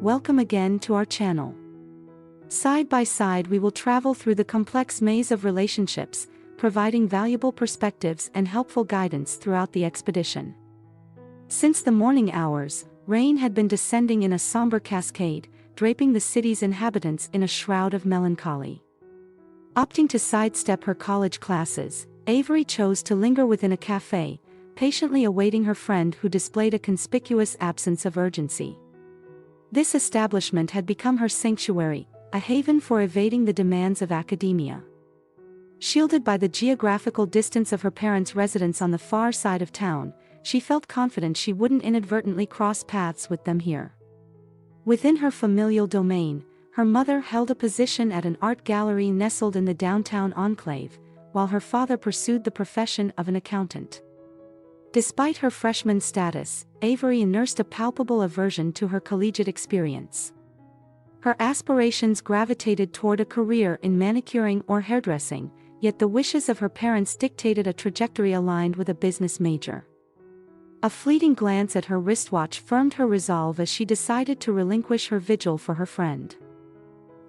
welcome again to our channel. Side by side we will travel through the complex maze of relationships, providing valuable perspectives and helpful guidance throughout the expedition. Since the morning hours, rain had been descending in a somber cascade, draping the city's inhabitants in a shroud of melancholy. Opting to sidestep her college classes, Avery chose to linger within a cafe, patiently awaiting her friend who displayed a conspicuous absence of urgency. This establishment had become her sanctuary, a haven for evading the demands of academia. Shielded by the geographical distance of her parents' residence on the far side of town, she felt confident she wouldn't inadvertently cross paths with them here. Within her familial domain, her mother held a position at an art gallery nestled in the downtown enclave, while her father pursued the profession of an accountant. Despite her freshman status, Avery nursed a palpable aversion to her collegiate experience. Her aspirations gravitated toward a career in manicuring or hairdressing, yet the wishes of her parents dictated a trajectory aligned with a business major. A fleeting glance at her wristwatch firmed her resolve as she decided to relinquish her vigil for her friend.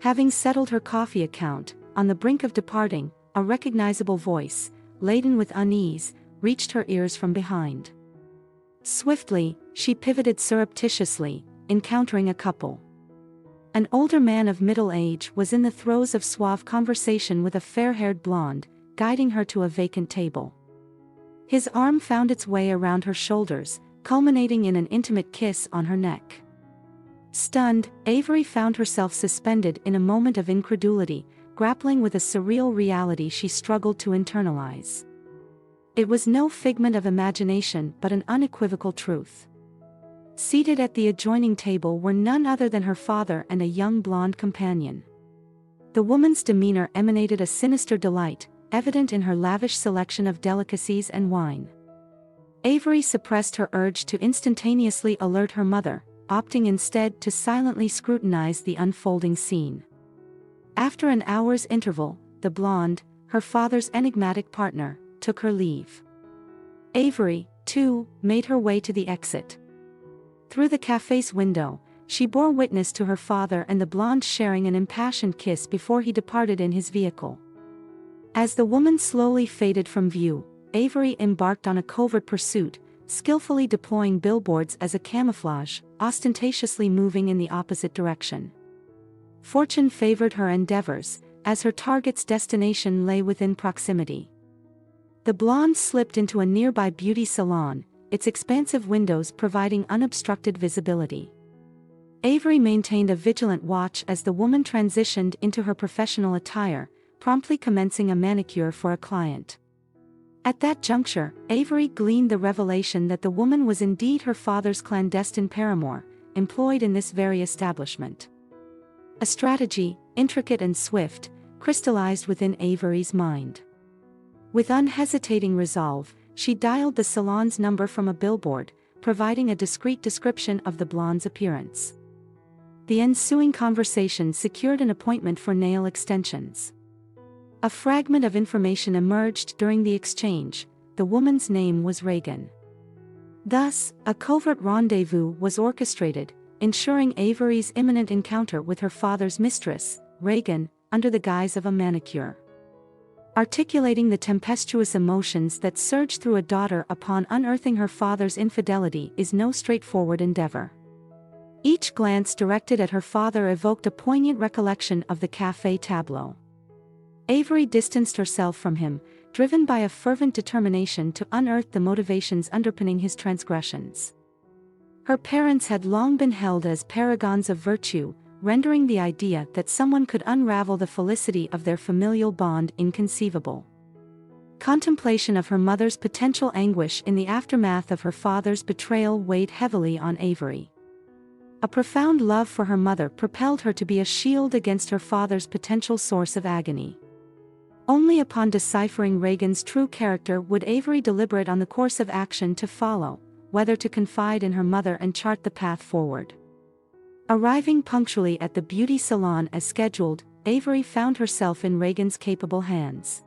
Having settled her coffee account, on the brink of departing, a recognizable voice, laden with unease, reached her ears from behind. Swiftly, she pivoted surreptitiously, encountering a couple. An older man of middle age was in the throes of suave conversation with a fair-haired blonde, guiding her to a vacant table. His arm found its way around her shoulders, culminating in an intimate kiss on her neck. Stunned, Avery found herself suspended in a moment of incredulity, grappling with a surreal reality she struggled to internalize. It was no figment of imagination but an unequivocal truth. Seated at the adjoining table were none other than her father and a young blonde companion. The woman's demeanor emanated a sinister delight, evident in her lavish selection of delicacies and wine. Avery suppressed her urge to instantaneously alert her mother, opting instead to silently scrutinize the unfolding scene. After an hour's interval, the blonde, her father's enigmatic partner, took her leave. Avery, too, made her way to the exit. Through the cafe's window, she bore witness to her father and the blonde sharing an impassioned kiss before he departed in his vehicle. As the woman slowly faded from view, Avery embarked on a covert pursuit, skillfully deploying billboards as a camouflage, ostentatiously moving in the opposite direction. Fortune favored her endeavors, as her target's destination lay within proximity. The blonde slipped into a nearby beauty salon, its expansive windows providing unobstructed visibility. Avery maintained a vigilant watch as the woman transitioned into her professional attire, promptly commencing a manicure for a client. At that juncture, Avery gleaned the revelation that the woman was indeed her father's clandestine paramour, employed in this very establishment. A strategy, intricate and swift, crystallized within Avery's mind. With unhesitating resolve, she dialed the salon's number from a billboard, providing a discreet description of the blonde's appearance. The ensuing conversation secured an appointment for nail extensions. A fragment of information emerged during the exchange: the woman's name was Reagan. Thus, a covert rendezvous was orchestrated, ensuring Avery's imminent encounter with her father's mistress, Reagan, under the guise of a manicure. Articulating the tempestuous emotions that surged through a daughter upon unearthing her father's infidelity is no straightforward endeavor. Each glance directed at her father evoked a poignant recollection of the café tableau. Avery distanced herself from him, driven by a fervent determination to unearth the motivations underpinning his transgressions. Her parents had long been held as paragons of virtue, rendering the idea that someone could unravel the felicity of their familial bond inconceivable. Contemplation of her mother's potential anguish in the aftermath of her father's betrayal weighed heavily on Avery. A profound love for her mother propelled her to be a shield against her father's potential source of agony. Only upon deciphering Reagan's true character would Avery deliberate on the course of action to follow, whether to confide in her mother and chart the path forward. Arriving punctually at the beauty salon as scheduled, Avery found herself in Reagan's capable hands.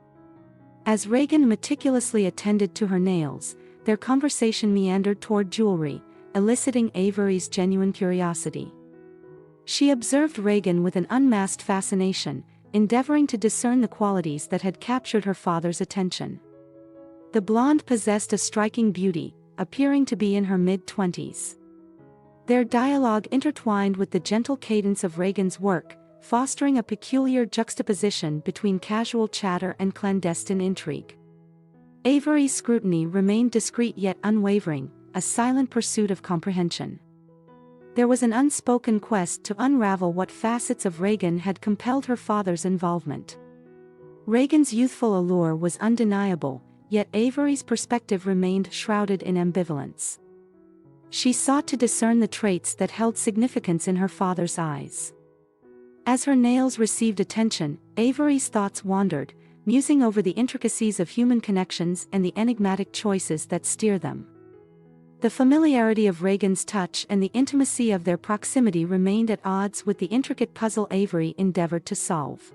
As Reagan meticulously attended to her nails, their conversation meandered toward jewelry, eliciting Avery's genuine curiosity. She observed Reagan with an unmasked fascination, endeavoring to discern the qualities that had captured her father's attention. The blonde possessed a striking beauty, appearing to be in her mid-20s. Their dialogue intertwined with the gentle cadence of Reagan's work, fostering a peculiar juxtaposition between casual chatter and clandestine intrigue. Avery's scrutiny remained discreet yet unwavering, a silent pursuit of comprehension. There was an unspoken quest to unravel what facets of Reagan had compelled her father's involvement. Reagan's youthful allure was undeniable, yet Avery's perspective remained shrouded in ambivalence. She sought to discern the traits that held significance in her father's eyes. As her nails received attention, Avery's thoughts wandered, musing over the intricacies of human connections and the enigmatic choices that steer them. The familiarity of Reagan's touch and the intimacy of their proximity remained at odds with the intricate puzzle Avery endeavored to solve.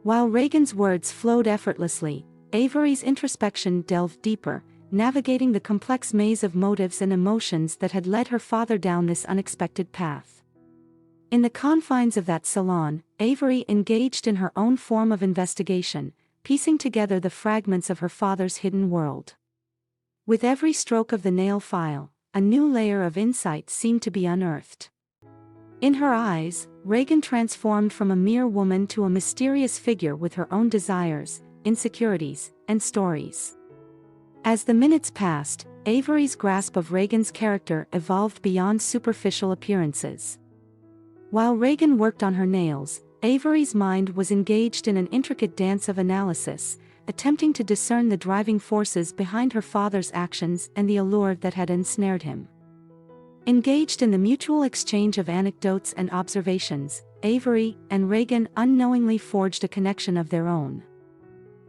While Reagan's words flowed effortlessly, Avery's introspection delved deeper, navigating the complex maze of motives and emotions that had led her father down this unexpected path. In the confines of that salon, Avery engaged in her own form of investigation, piecing together the fragments of her father's hidden world. With every stroke of the nail file, a new layer of insight seemed to be unearthed. In her eyes, Reagan transformed from a mere woman to a mysterious figure with her own desires, insecurities, and stories. As the minutes passed, Avery's grasp of Reagan's character evolved beyond superficial appearances. While Reagan worked on her nails, Avery's mind was engaged in an intricate dance of analysis, attempting to discern the driving forces behind her father's actions and the allure that had ensnared him. Engaged in the mutual exchange of anecdotes and observations, Avery and Reagan unknowingly forged a connection of their own.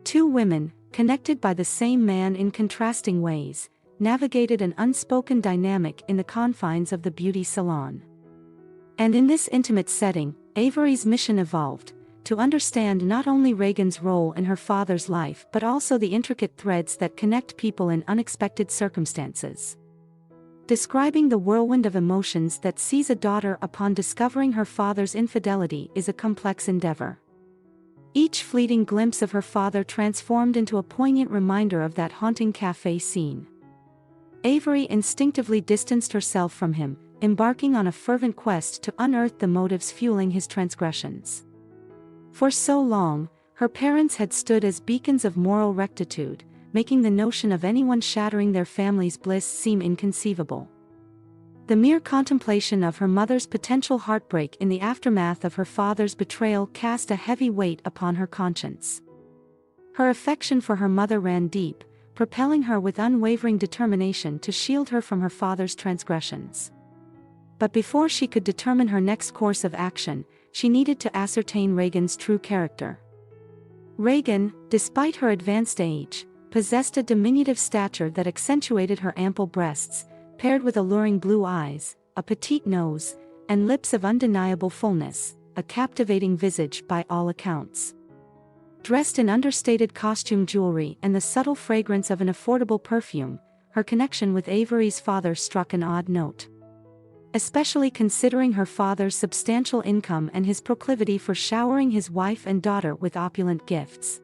Two women, connected by the same man in contrasting ways, navigated an unspoken dynamic in the confines of the beauty salon. And in this intimate setting, Avery's mission evolved, to understand not only Reagan's role in her father's life but also the intricate threads that connect people in unexpected circumstances. Describing the whirlwind of emotions that seize a daughter upon discovering her father's infidelity is a complex endeavor. Each fleeting glimpse of her father transformed into a poignant reminder of that haunting cafe scene. Avery instinctively distanced herself from him, embarking on a fervent quest to unearth the motives fueling his transgressions. For so long, her parents had stood as beacons of moral rectitude, making the notion of anyone shattering their family's bliss seem inconceivable. The mere contemplation of her mother's potential heartbreak in the aftermath of her father's betrayal cast a heavy weight upon her conscience. Her affection for her mother ran deep, propelling her with unwavering determination to shield her from her father's transgressions. But before she could determine her next course of action, she needed to ascertain Reagan's true character. Reagan, despite her advanced age, possessed a diminutive stature that accentuated her ample breasts, paired with alluring blue eyes, a petite nose, and lips of undeniable fullness, a captivating visage by all accounts. Dressed in understated costume jewelry and the subtle fragrance of an affordable perfume, her connection with Avery's father struck an odd note. Especially considering her father's substantial income and his proclivity for showering his wife and daughter with opulent gifts.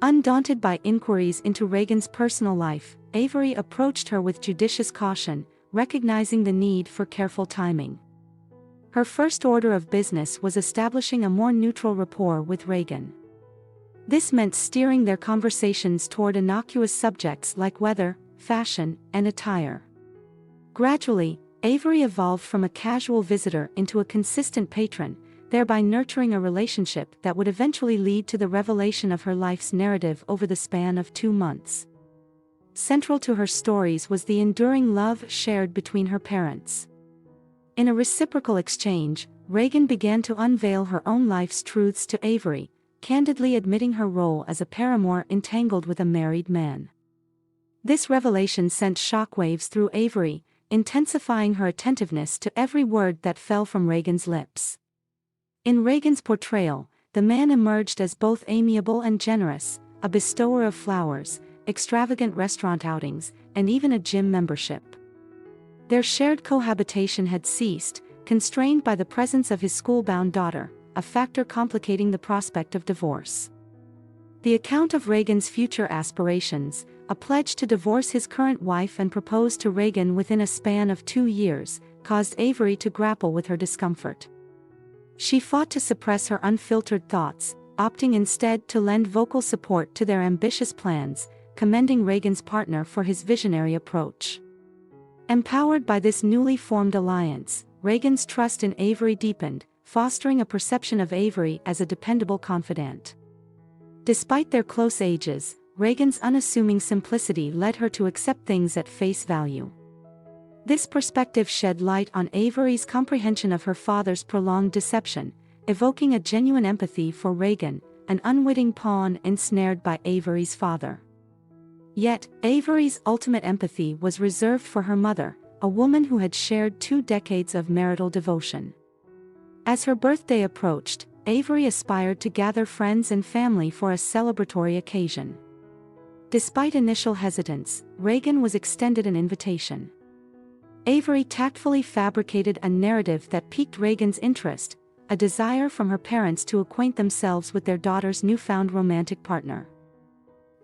Undaunted by inquiries into Reagan's personal life, Avery approached her with judicious caution, recognizing the need for careful timing. Her first order of business was establishing a more neutral rapport with Reagan. This meant steering their conversations toward innocuous subjects like weather, fashion, and attire. Gradually, Avery evolved from a casual visitor into a consistent patron, thereby nurturing a relationship that would eventually lead to the revelation of her life's narrative over the span of 2 months. Central to her stories was the enduring love shared between her parents. In a reciprocal exchange, Reagan began to unveil her own life's truths to Avery, candidly admitting her role as a paramour entangled with a married man. This revelation sent shockwaves through Avery, intensifying her attentiveness to every word that fell from Reagan's lips. In Reagan's portrayal, the man emerged as both amiable and generous, a bestower of flowers, extravagant restaurant outings, and even a gym membership. Their shared cohabitation had ceased, constrained by the presence of his school-bound daughter, a factor complicating the prospect of divorce. The account of Reagan's future aspirations, a pledge to divorce his current wife and propose to Reagan within a span of 2 years, caused Avery to grapple with her discomfort. She fought to suppress her unfiltered thoughts, opting instead to lend vocal support to their ambitious plans, commending Reagan's partner for his visionary approach. Empowered by this newly formed alliance, Reagan's trust in Avery deepened, fostering a perception of Avery as a dependable confidant. Despite their close ages, Reagan's unassuming simplicity led her to accept things at face value. This perspective shed light on Avery's comprehension of her father's prolonged deception, evoking a genuine empathy for Reagan, an unwitting pawn ensnared by Avery's father. Yet, Avery's ultimate empathy was reserved for her mother, a woman who had shared 2 decades of marital devotion. As her birthday approached, Avery aspired to gather friends and family for a celebratory occasion. Despite initial hesitance, Reagan was extended an invitation. Avery tactfully fabricated a narrative that piqued Reagan's interest, a desire from her parents to acquaint themselves with their daughter's newfound romantic partner.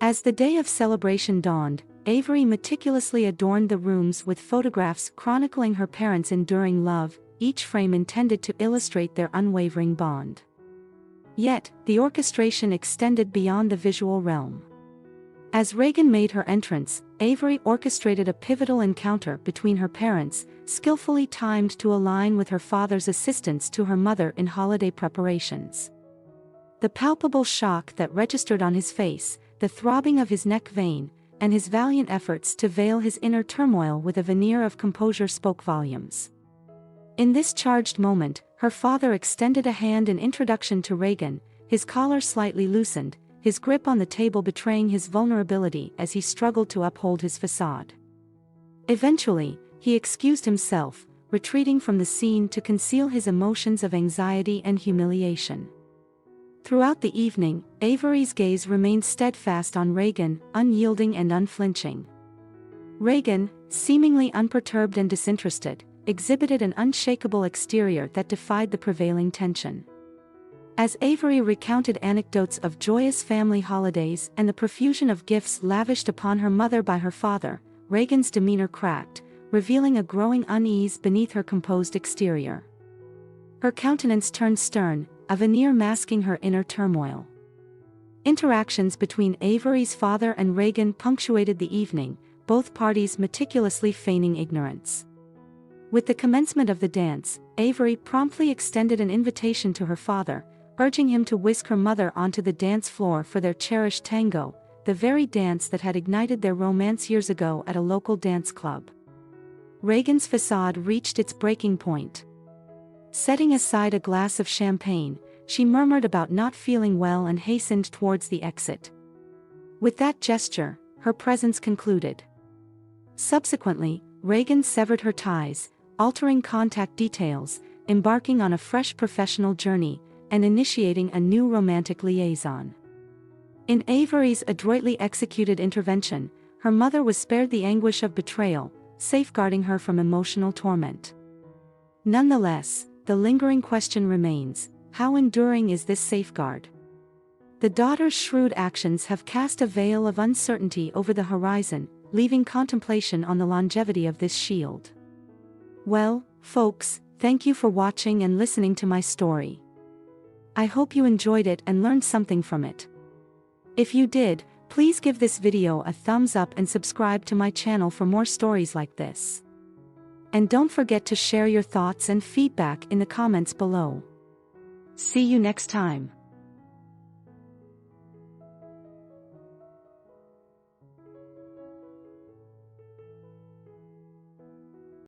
As the day of celebration dawned, Avery meticulously adorned the rooms with photographs chronicling her parents' enduring love, each frame intended to illustrate their unwavering bond. Yet, the orchestration extended beyond the visual realm. As Reagan made her entrance, Avery orchestrated a pivotal encounter between her parents, skillfully timed to align with her father's assistance to her mother in holiday preparations. The palpable shock that registered on his face, the throbbing of his neck vein, and his valiant efforts to veil his inner turmoil with a veneer of composure spoke volumes. In this charged moment, her father extended a hand in introduction to Reagan, his collar slightly loosened, his grip on the table betraying his vulnerability as he struggled to uphold his facade. Eventually, he excused himself, retreating from the scene to conceal his emotions of anxiety and humiliation. Throughout the evening, Avery's gaze remained steadfast on Reagan, unyielding and unflinching. Reagan, seemingly unperturbed and disinterested, exhibited an unshakable exterior that defied the prevailing tension. As Avery recounted anecdotes of joyous family holidays and the profusion of gifts lavished upon her mother by her father, Reagan's demeanor cracked, revealing a growing unease beneath her composed exterior. Her countenance turned stern, a veneer masking her inner turmoil. Interactions between Avery's father and Reagan punctuated the evening, both parties meticulously feigning ignorance. With the commencement of the dance, Avery promptly extended an invitation to her father, urging him to whisk her mother onto the dance floor for their cherished tango, the very dance that had ignited their romance years ago at a local dance club. Reagan's facade reached its breaking point. Setting aside a glass of champagne, she murmured about not feeling well and hastened towards the exit. With that gesture, her presence concluded. Subsequently, Reagan severed her ties, altering contact details, embarking on a fresh professional journey, and initiating a new romantic liaison. In Avery's adroitly executed intervention, her mother was spared the anguish of betrayal, safeguarding her from emotional torment. Nonetheless, the lingering question remains: how enduring is this safeguard? The daughter's shrewd actions have cast a veil of uncertainty over the horizon, leaving contemplation on the longevity of this shield. Well, folks, thank you for watching and listening to my story. I hope you enjoyed it and learned something from it. If you did, please give this video a thumbs up and subscribe to my channel for more stories like this. And don't forget to share your thoughts and feedback in the comments below. See you next time.